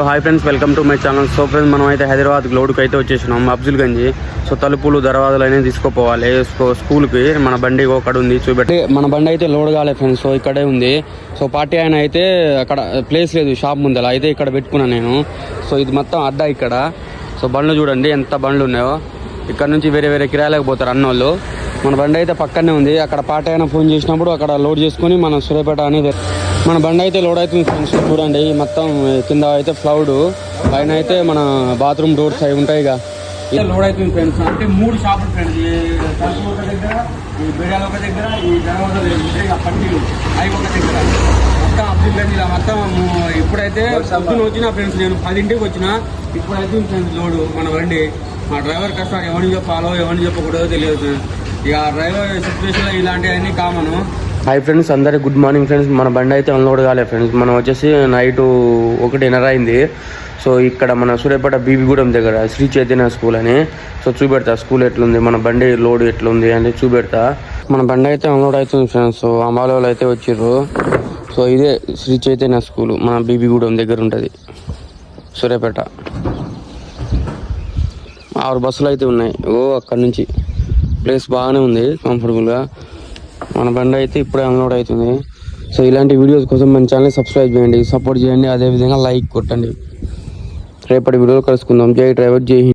Hi friends, welcome to my channel. So friends, మనం అయితే హైదరాబాద్ లోడ్కి అయితే వచ్చేసినాం, అఫ్జల్గంజ్. సో తలుపులు దర్వాజాలు అనేది తీసుకోపోవాలి స్కూల్కి. మన బండి ఒకటి ఉంది, చూపెట్టి మన బండి అయితే లోడ్ కాలే ఫ్రెండ్స్. సో ఇక్కడే ఉంది. సో పార్టీ ఆయన అయితే అక్కడ ప్లేస్ లేదు షాప్ ముందర, అయితే ఇక్కడ పెట్టుకున్నాను నేను. సో ఇది మొత్తం అడ్డా ఇక్కడ. సో బండ్లు చూడండి ఎంత బండ్లు ఉన్నాయో. ఇక్కడ నుంచి వేరే వేరే కిరాయిలకు పోతారు అన్నోళ్ళు. మన బండి అయితే పక్కనే ఉంది. అక్కడ పార్టీ ఆయన ఫోన్ చేసినప్పుడు అక్కడ లోడ్ చేసుకొని మన సూర్యాపేట అనేది మన బండి అయితే లోడ్ అవుతుంది ఫ్రెండ్స్. చూడండి మొత్తం కింద అయితే ఫ్లౌడ్, పైన అయితే మన బాత్రూమ్ డోర్స్ అవి ఉంటాయి ఇక లోడ్ అవుతుంది ఫ్రెండ్స్. అంటే 3 షాపులు ఫ్రెండ్స్. ఈ తలుపు ఒక దగ్గర, ఈ బీడాలు ఒక దగ్గర, ఈ దర్వాజాలు పట్టీలు అవి ఒక దగ్గర. మొత్తం అఫ్జల్గంజ్ ఇలా మొత్తం. ఇప్పుడైతే పొద్దున వచ్చిన ఫ్రెండ్స్, నేను 10ంటికి వచ్చిన. ఇప్పుడైతే ఫ్రెండ్స్ లోడు మన బండి. మా డ్రైవర్ కష్టాలు ఎవరిని చెప్పాలో ఎవరిని చెప్పకూడదో తెలియదు. ఇక డ్రైవర్ సిచ్యువేషన్లో ఇలాంటివన్నీ కామను. హాయ్ ఫ్రెండ్స్, అందరికి గుడ్ మార్నింగ్ ఫ్రెండ్స్. మన బండి అయితే అన్లోడ్ కాలే ఫ్రెండ్స్. మనం వచ్చేసి నైట్ 1:30 అయింది. సో ఇక్కడ మన సూర్యాపేట బీబీగూడెం దగ్గర శ్రీ చైతన్య స్కూల్ అని. సో చూపెడతా స్కూల్ ఎట్లుంది, మన బండి లోడ్ ఎట్లుంది అని చూపెడతా. మన బండి అయితే అన్లోడ్ అవుతుంది ఫ్రెండ్స్. సో అమ్మాయిల వాళ్ళు అయితే వచ్చిర్రు. సో ఇదే శ్రీ చైతన్య స్కూల్, మన బీబీగూడెం దగ్గర ఉంటుంది సూర్యాపేట. 6 బస్సులు అయితే ఉన్నాయి. అక్కడ నుంచి ప్లేస్ బాగానే ఉంది, కంఫర్టబుల్గా. మన బండి అయితే ఇప్పుడే అన్లోడ్ అవుతుంది. సో ఇలాంటి వీడియోస్ కోసం మన ఛానల్ సబ్స్క్రైబ్ చేయండి, సపోర్ట్ చేయండి, అదేవిధంగా లైక్ కొట్టండి. రేపటి వీడియోలో కలుసుకుందాం. జై డ్రైవర్, జై హింద్.